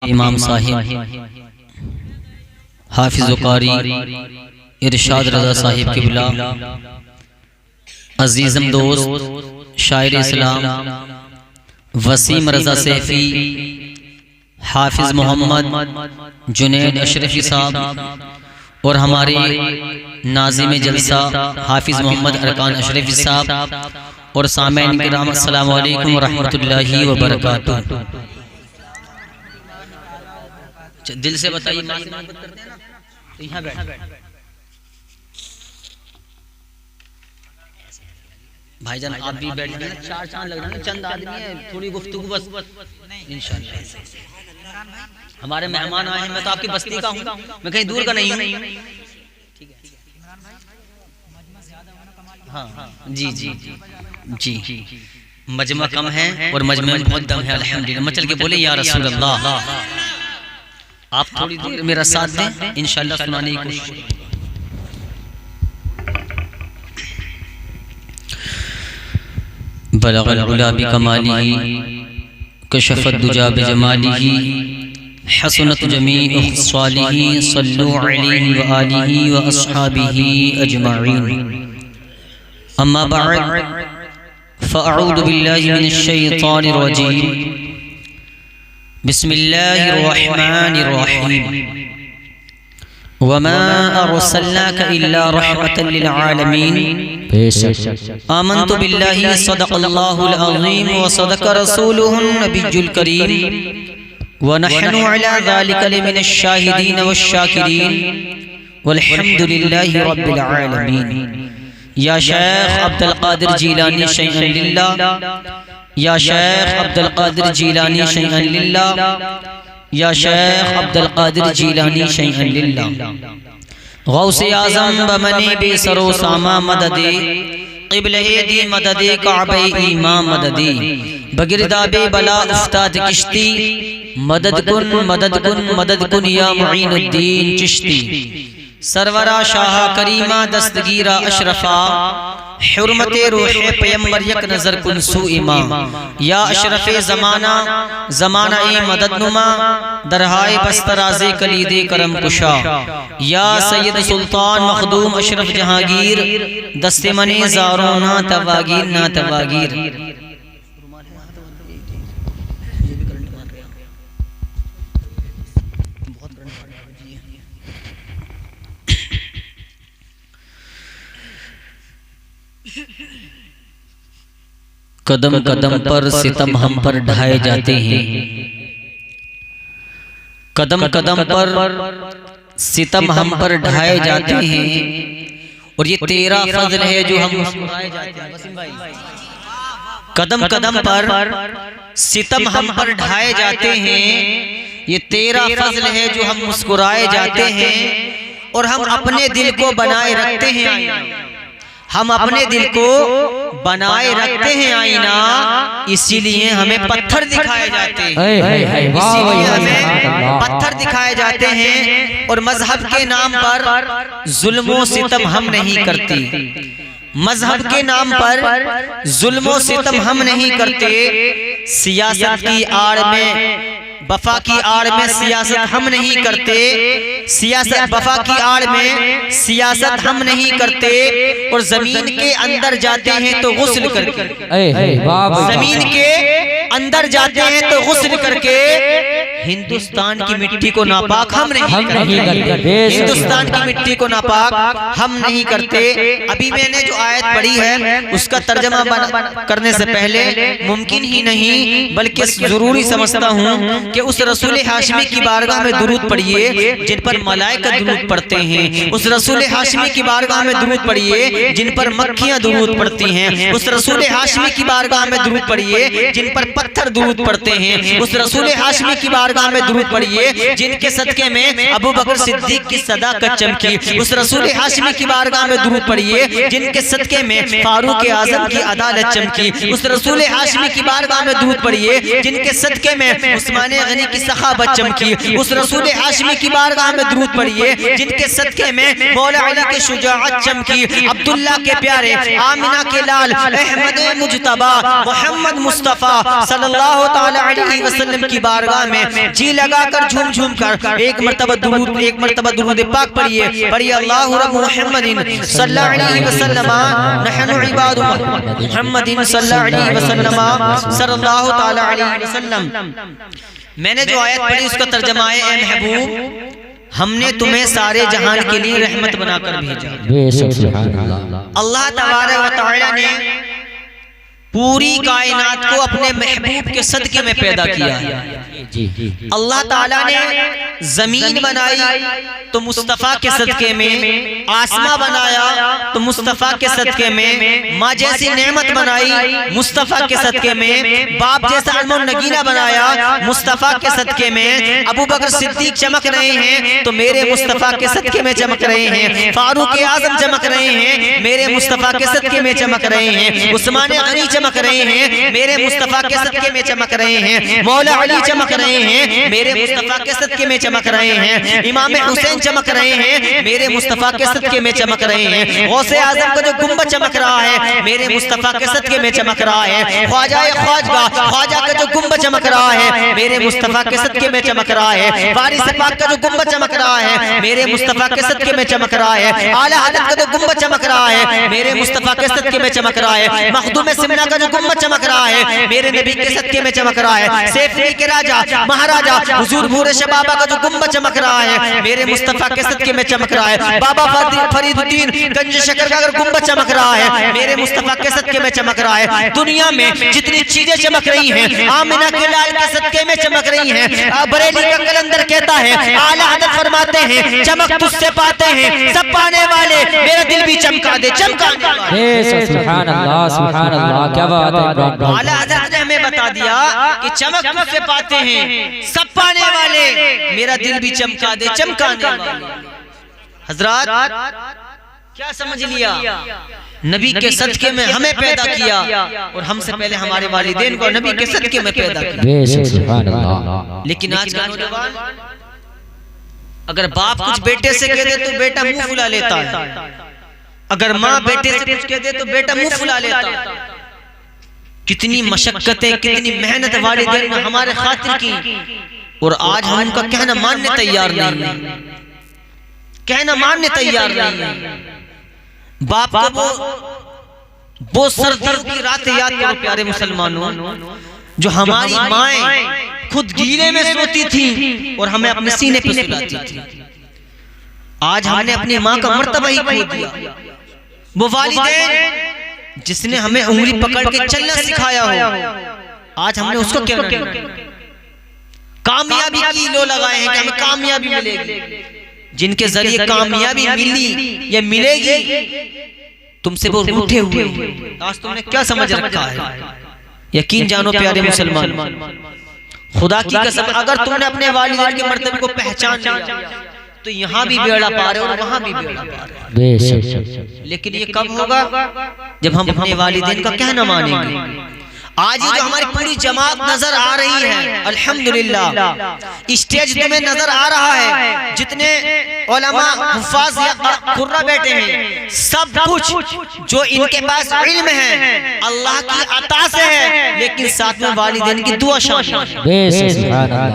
इमाम साहिब हाफिज़ कारी इरशाद रज़ा साहिब क़िबला, अज़ीज़म दोस्त शायर इस्लाम वसीम रज़ा सैफ़ी, हाफिज़ मोहम्मद जुनैद अशरफी साहब और हमारे नाज़िम जलसा हाफिज़ मोहम्मद अरकान अशरफी साहब और सामईन किराम, अस्सलामु अलैकुम व रहमतुल्लाहि व बरकातुहू। दिल से बताइए, मोहब्बत करते हैं ना, तो यहाँ बैठ भाईजान, आप भी बैठ जाए। चार चांद लग रहा है, चंद आदमी है, थोड़ी गुफ्तगू बस इंशाअल्लाह। हमारे मेहमान आए हैं, मैं तो आपकी बस्ती का हूँ, मैं कहीं दूर का नहीं हूँ। हाँ जी जी जी, मजमा कम है और मजमे में बहुत दम है अल्हम्दुलिल्लाह। मैं चल के बोले या रसूल अल्लाह, आप थोड़ी देर मेरा साथ दें, इंशाअल्लाह सुनाने की कोशिश। बलगल उला बिकमालिही कशफत दुजा बिजमालिही हसनत जमीउ ख़िसालिही सल्लु अलैहि व आलिही व अस्हाबिही अजमाईन। अम्मा बअद फ़अऊज़ु बिल्लाहि मिनश शैतानिर रजीम। बिस्मिल्लाहिर्रहमानिर्रहीम। वमा अरसलनाका इल्ला रहमतल लिल आलमीन। आमन्तु बिल्लाहि सदक़ल्लाहुल अज़ीम व सदक़ रसूलुहुन नबियुल करीम व नहनु अला ज़ालिका लमिनश शाहिदीन वश्शाकिरीन वल्हम्दुलिल्लाहि रब्बिल आलमीन। या शेख अब्दुल कादिर जीलानी शैअन लिल्लाह, या शेख अब्दुल कादिर जीलानी शैअन लिल्लाह, या शेख अब्दुल कादिर जीलानी शैअन लिल्लाह। गौसे आज़म बमने बेसरो सामा मददे क़िबले दी मददे काबे ईमाम मददे बगिरदाबे बला उस्ताद किश्ती मदद कुन मदद कुन या मुईनुद्दीन चिश्ती। सरवरा शाह करीमा दस्तगीरा अशरफा हुर्मते रूहे पैगंबर यक नजर कुन सुइमा। या अशरफे ज़माना ज़माना ए मदद नुमा दरहाए बस्तराज़े कलीदे करम कुशा। या सैयद सुल्तान मखदूम अशरफ जहांगीर दस्ते मने ज़ारो ना तवागीर ना तवागीर। कदम कदम पर सितम हम पर ढाए जाते हैं, कदम कदम पर सितम हम पर ढाए जाते हैं, और ये तेरा फजल है जो हम मुस्कुराए जाते हैं। कदम कदम पर सितम हम पर ढाए जाते हैं, ये तेरा फजल है जो हम मुस्कुराए जाते हैं, और हम अपने दिल को बनाए रखते हैं, हम अपने दिल को बनाए रखते हैं आईना, इसीलिए हमें पत्थर दिखाए जाते हैं, इसीलिए हमें पत्थर दिखाए जाते हैं। और मजहब के नाम पर जुल्मों सितम हम नहीं करते, मजहब के नाम पर जुल्मों सितम हम नहीं करते। सियासत की आड़ में वफा की आड़ में सियासत हम नहीं करते, सियासत वफा की आड़ में सियासत हम नहीं करते। और जमीन के अंदर जाते हैं तो गुस्ल करके, जमीन के अंदर जाते हैं तो गुस्ल करके हिंदुस्तान की मिट्टी को नापाक हम नहीं करते, हिंदुस्तान की मिट्टी को नापाक हम नहीं करते। अभी मैंने जो आयत पढ़ी है उसका तर्जमा करने से पहले मुमकिन ही नहीं बल्कि जरूरी समझता हूँ कि उस रसूल हाशमी की बारगाह में दुरूद पढ़िए जिन पर मलाइका दुरूद पढ़ते हैं, उस रसूल हाशमी की बारगाह में दुरूद पढ़िए जिन पर मक्खियां दुरूद पढ़ती हैं, उस रसूल हाशमी की बारगाह में दुरूद पढ़िए जिन पर पत्थर दुरूद पढ़ते हैं, उस रसूल हाशमी की बारगाह में दुरूद पढ़िए जिनके सदके में अबू बकर सिद्दीक की सदाकत चमकी, उस रसूल हाशमी की बारगाह में दुरूद पढ़िए जिनके सदके में फारूक आजम की अदालत चमकी, उस रसूल हाशमी की बारगाह में दुरूद पढ़िए जिनके सदके में उस्मान गनी की सखावत चमकी, उस रसूल हाशमी की बारगाह में दुरूद पढ़िए जिनके सदके में मौला अली की शुजाअत चमकी, अब्दुल्ला के प्यारे, आमिना के लाल, अहमद मुजतबा, मोहम्मद मुस्तफ़ा सल्लल्लाहु ताला अलैहि वसल्लम की बारगाह में जी लगाकर झूम झूम कर एक मर्तबा दुरूद पाक पढ़िए अल्लाहु रब्बु मुहम्मदिन सल्लल्लाहु अलैहि वसल्लम नहनु इबादु मुहम्मदिन सल्लल्लाहु अलैहि वसल्लम सल्लल्लाहु ताला अलैहि वसल्लम। मैंने जो आयत पढ़ी उसका तर्जुमा है, ए महबूब हमने तुम्हें सारे जहान के लिए रहमत बनाकर भेजा। अल्लाह तबारक व तआला ने पूरी कायनात को अपने महबूब के सदके में पैदा किया है। अल्लाह ताला ने जमीन बनाई तो मुस्तफ़ा के सदके में, आसमां बनाया तो मुस्तफ़ा के सदके में, माँ जैसी नेमत बनाई मुस्तफ़ा के सदके में, बाप जैसा अनमोल नगीना बनाया मुस्तफ़ा के सदके में, अबू बकर सिद्दीक चमक रहे हैं तो मेरे मुस्तफ़ा के सदके में चमक रहे हैं, फारूक आजम चमक रहे हैं मेरे मुस्तफ़ा के सदके में चमक रहे हैं, उस्मान गनी चमक रहे हैं मेरे मुस्तफ़ा के सदके में चमक रहे हैं, मौला अली चमक रहे हैं मेरे मुस्तफ़ा के सदके में चमक रहे हैं, इमाम हुसैन चमक रहे हैं मेरे मुस्तफ़ा के सदके में चमक रहे हैं, गौसे आज़म का जो गुंबद चमक रहा है मेरे मुस्तफ़ा के सदके में चमक रहा है, ख्वाजा का जो गुंबद चमक रहा है मेरे मुस्तफ़ा के सदके में चमक रहा है, वारिस पाक का जो गुंबद चमक रहा है मेरे मुस्तफ़ा के सदके में चमक रहा है, आला हज़रत का जो गुंबद चमक रहा है मेरे मुस्तफ़ा के सदके में चमक रहा है, मखदूम सिमना का जो गुंबद चमक रहा है मेरे नबी के सदके में चमक रहा है, सैफी के राजा महाराजा हुजूर भूरे शबाबा का जो गुंबद चमक रहा है मेरे मुस्तफ़ा के सदके में चमक रहा है, बाबा फरीदुद्दीन गंज शकर का अगर गुंबद चमक रहा है मेरे मुस्तफ़ा के सदके में चमक रहा है। दुनिया में जितनी चीजें चमक रही हैं आमिना के लाल के सदके में चमक रही हैं। बरेली का कलंदर कहता है, आला हज़रत फरमाते हैं चमक तुझसे पाते हैं सब पाने वाले, मेरा दिल भी चमका दे चमकाने वाले। सुभान अल्लाह क्या बात है। आला हज़रत ने हमें बता दिया कि चमक तुझसे पाते हैं सब पाने वाले, मेरा दिल भी चमका दे चमकाने वाले। हजरात क्या समझ लिया, नबी के सदके में हमें पैदा किया और हमसे पहले हमारे वालिदैन को नबी के सदके में पैदा किया। लेकिन आज का नौजवान अगर बाप कुछ बेटे से कह दे तो बेटा मुंह फुला लेता है, अगर माँ बेटे से कुछ कह दे तो बेटा मुंह फुला लेता है। कितनी मशक्कतें कितनी मेहनत वालिदैन ने हमारे खातिर की और आज हम उनका कहना मानने तैयार नहीं है, कहना मानने तैयार नहीं है। बाप को वो सर्दी की रात याद करो प्यारे मुसलमानों, जो हमारी माएं खुद गीले में सोती थी और हमें अपने सीने पे सुलाती थी। आज हमने अपनी माँ का मर्तबा ही खो दिया। वो वालिदैन जिसने हमें उंगली पकड़ के चलना सिखाया हो, आज हमने उसको क्या कामयाबी की लो लगाए हैं कि हमें कामयाबी मिलेगी। जिनके जरिए कामयाबी मिली या मिलेगी तुमसे वो रूठे हुए, आज तुमने क्या समझ रखा है। यकीन जानो प्यारे मुसलमान, खुदा की कसम अगर तुमने अपने वालिदैन के मर्तबे को पहचान लिया तो यहाँ भी बेड़ा पार है और वहाँ भी बेड़ा पार है। लेकिन ये कब होगा जब हम अपने वालिदैन का कहना मानेंगे। आज ही जो हमारी पूरी जमात नजर आ रही है अल्हम्दुलिल्लाह, स्टेज तुम्हें नजर आ रहा है, जितने उलमा हुफ्फाज या कुर्रा बैठे हैं, सब कुछ जो इनके पास इल्म है अल्लाह की अता से है, लेकिन साथ में वालिदैन की दुआ शामिल है,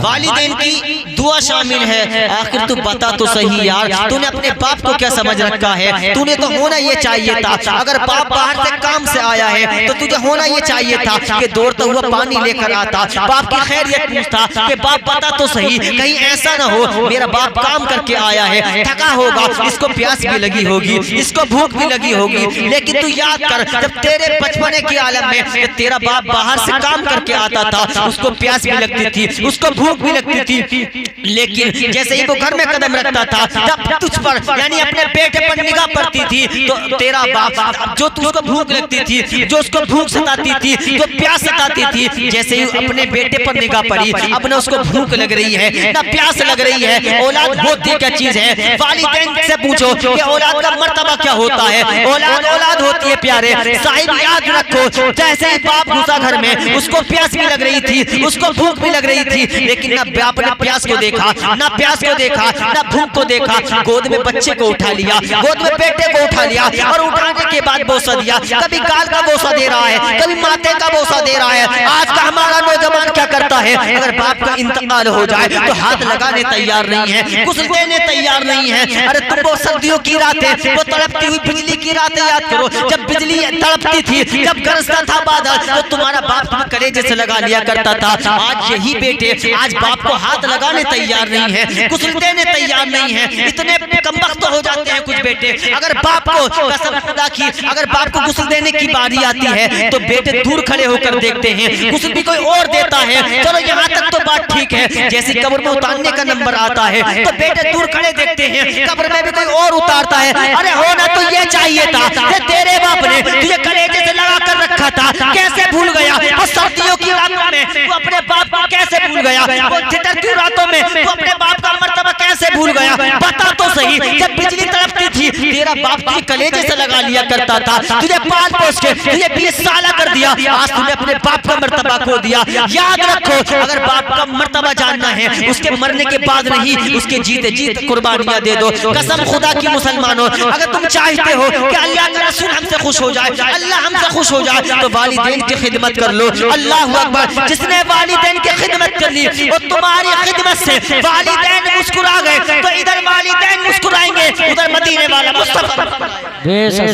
वालिदैन की दुआ शामिल है। आखिर तू बता तो सही यार, तूने अपने बाप को क्या समझ रखा है। तूने तो होना ये चाहिए था, अगर बाप बाहर से काम से आया है तो तुझे होना ये चाहिए था कि दौड़ता हुआ पानी लेकर आता, बाप की खैरियत पूछता कि बाप बता तो सही, कहीं ऐसा ना हो मेरा बाप काम करके आया है, थका होगा, इसको प्यास भी लगी होगी, इसको भूख भी लगी होगी। लेकिन तू याद कर, जब तेरे बचपने के आलम में तेरा बाप बाहर से काम करके आता था, उसको प्यास भी लगती थी, उसको भूख भी लगती थी, लेकिन जैसे ही वो घर में कदम रखता था तब तुझ पर यानी अपने बेटे पर निगाह पड़ती थी तो तेरा बाप जो तुझको भूख लगती थी, जो उसको भूख सताती थी, जो प्यास सताती थी, जैसे ही अपने बेटे पर निगाह पड़ी अब ना उसको भूख लग रही है ना प्यास लग रही है। औलाद होती क्या चीज है, वालिदैन से पूछो कि औलाद का मर्तबा क्या होता है। औलाद औलाद होती है प्यारे साहिब, याद रखो, जैसे ही बाप घुसा घर में उसको प्यास भी लग रही थी, उसको भूख भी लग रही थी, लेकिन ना बाप ने प्यास को देखा, ना प्यास को देखा, ना भूख को देखा, गोद में बच्चे को उठा लिया, गोद में बेटे को उठा लिया और उठाने के बाद बोसा दिया। कभी गाल का बोसा दे रहा है, कभी माथे का भरोसा दे रहा है। आज का हमारा नौजवान क्या करता है, अगर बाप का इंतकाल हो जाए तो हाथ लगाने तैयार नहीं है, गुस्ल देने तैयार नहीं है। अरे तुम वो सर्दियों की रातें, वो तड़पती हुई बिजली की रातें याद करो, जब बिजली तड़पती थी, जब गरजता था बादल, तो तुम्हारा बाप तुम्हें कलेजे से लगा लिया करता था। आज यही बेटे आज बाप को हाथ लगाने तैयार नहीं है, गुस्ल देने तैयार नहीं है। इतने कमबख्त हो जाते हैं कुछ बेटे, अगर बाप को कसम खुदा की, अगर बाप को गुस्ल देने की बारी आती है तो बेटे दूर खड़े होकर देखते हैं, गुस्ल भी कोई और देता है, चलो यहाँ तक तो बात ठीक है। जैसे कब्र में उतारने का नंबर आता है तो बेटे दूर खड़े देखते हैं, कब्र में भी कोई और उतारता है। अरे होना तो ये चाहिए था, तेरे बाप ने तुझे कलेजे से लगा कर रखा था, कैसे भूल गया? वो सर्दियों की रातों में वो अपने बाप को कैसे भूल गया? वो ठिठुरती रातों में वो अपने बाप का मर्तबा कैसे भूल गया? बता तो सही, जब बिजली तड़पती थी तेरा बाप तुझे कलेजे से लगा लिया करता था, तुझे पाल पोस के तुझे 20 साल कर दिया, आज तूने अपने बाप का मर्तबा खो दिया। याद रखो, अगर बाप का मर्तबा जानना है उसके मरने के बाद नहीं, उसके जीते जीत कुर्बानियां दे दो। कसम खुदा की मुसलमानों, अगर तुम चाहते हो कि अल्लाह का रसूल हमसे खुश हो जाए, अल्लाह हमसे खुश हो जाए, तो वालिदैन की खिदमत कर लो। अल्लाह अकबर, जिसने वालिदैन की खिदमत कर ली और तुम्हारी खिदमत से वालिदैन मुस्कुरा गए तो इधर वालिदैन मुस्कुराएंगे, उधर मदीने वाला मुस्तफा।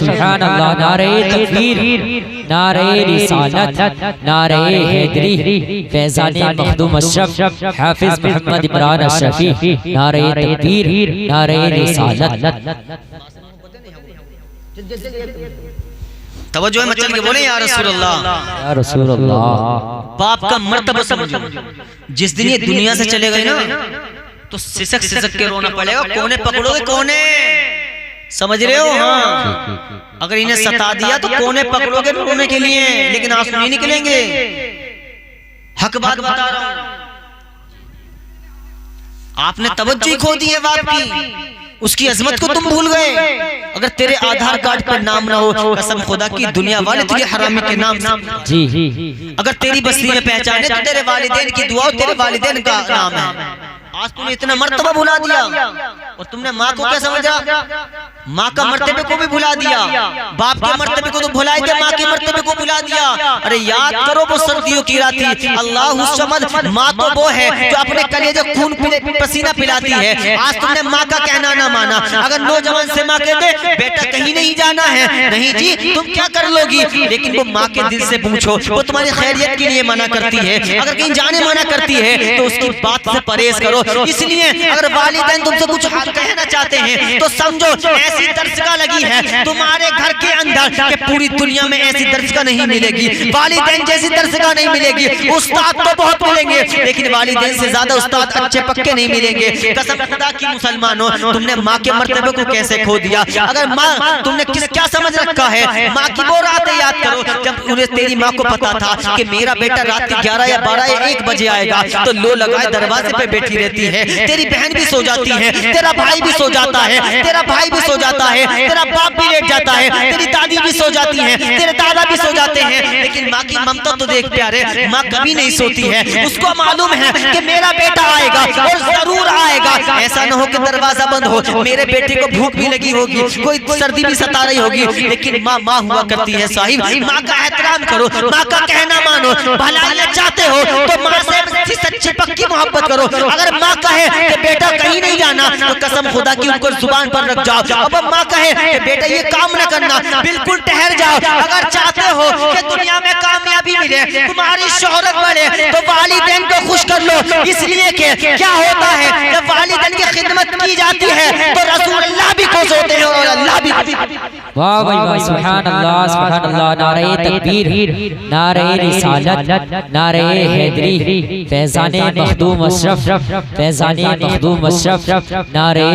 सुभान अल्लाह। नारे तकबीर, नारे रिसालत, नारे हैदरी, फैज़ाने मखदूम अशरफ, हाफिज मोहम्मद इमरान अशरफी, नारे तकबीर, नारे रिसालत। तवज्जो मचल के बोले या रसूल अल्लाह, या रसूल अल्लाह। बाप का मर्तबा समझो। जिस दिन ये दुनिया से चले गए ना तो सिसक सिसक के रोना पड़ेगा। कोने पकड़ोगे, कोने, समझ रहे हो? हाँ, अगर इन्हें सता दिया तो कोने पकड़ोगे रोने के लिए, लेकिन आंसू नहीं निकलेंगे। हक बात बता रहा हूं, आपने तवज्जो खो दी है बाप की, उसकी अजमत को तुम भूल गए। अगर तेरे आधार कार्ड पर नाम ना हो, कसम खुदा की दुनिया वाले तुझे हरामी के नाम से, जी, अगर तेरी बस्ती में पहचाने तो तेरे वालिदैन की दुआ, तेरे वालिदैन का नाम है। आज तुमने इतना मर्तबा भुला दिया और तुमने माँ को क्या समझा? माँ का मर्तबे को भी भुला दिया, बाप के मर्तबे को तो भुला दिया, माँ के मर्तबे को भुला दिया। अरे याद करो वो सर्दियों की रात थी, अल्लाह समद, माँ तो वो है जो अपने कलेजे खून पसीना पिलाती है। आज तुमने माँ का कहना ना माना। अगर नौजवान से माँ कहते बेटा कहीं नहीं जाना है, नहीं जी तुम क्या कर लोगी, लेकिन वो माँ के दिल से पूछो, वो तुम्हारी खैरियत के लिए मना करती है। अगर कहीं जाने मना करती है तो उसकी बात से परहेज करो। इसलिए अगर वालिदैन तुमसे कुछ कहना चाहते हैं तो समझो ऐसी दर्शका लगी है तुम्हारे घर के अंदर कि पूरी दुनिया में ऐसी दर्शका नहीं मिलेगी, वालिदैन जैसी दर्शका नहीं मिलेगी। उस्ताद तो बहुत मिलेंगे लेकिन वालिदैन से ज्यादा उस्ताद अच्छे पक्के नहीं मिलेंगे। कसम खुदा की मुसलमानों, तुमने माँ के मर्तबे को कैसे खो दिया? अगर माँ तुमने क्या समझ रखा है? माँ की वो रातें याद करो जब उन्हें तेरी माँ को पता था कि मेरा बेटा रात के 11 या 12 या 1 बजे आएगा, तो लो लगाए दरवाजे पे बैठी रहती है। तेरी बहन भी सो जाती है, तेरा भाई भी सो जाता है, तेरा भाई भी सो जाता है, तेरा बाप भी लेट जाता है, तेरी दादी भी सो जाती है, तेरे दादा भी सो जाते हैं। लेकिन माँ की ममता तो देख प्यारे, माँ कभी नहीं सोती है। उसको मालूम है कि मेरा बेटा आएगा और जरूर आएगा। ऐसा न हो कि दरवाजा बंद हो, मेरे बेटे को भूख भी लगी होगी, कोई सर्दी भी सता रही होगी, लेकिन माँ माँ हुआ करती है। साहिब, माँ का एहतराम करो, माँ का कहना मानो। भलाई चाहते हो तो माँ से सच्ची पक्की मोहब्बत करो। अगर माँ कहे कि बेटा कहीं नहीं जाना तो कसम खुदा की उनको जुबान पर रख जाओ। अब माँ कहे कि बेटा ये काम न करना, बिल्कुल ठहर जाओ। अगर चाहते हो कि दुनिया में कामयाबी मिले, तुम्हारी शोहरत बढ़े, तो वालिदैन को खुश कर लो। इसलिए कि क्या होता है जब वालिदैन की खिदमत की जाती है तो रसूल अल्लाह भी खुश होते हैं और अल्लाह भी। वाह भाई वाह, सुभान अल्लाह, सुभान अल्लाह। नारे तकबीर, नारे रिसालत, नारे हैदरी, फैज़ाने मखदूम अशरफ, फैज़ाने मखदूम अशरफ, नारे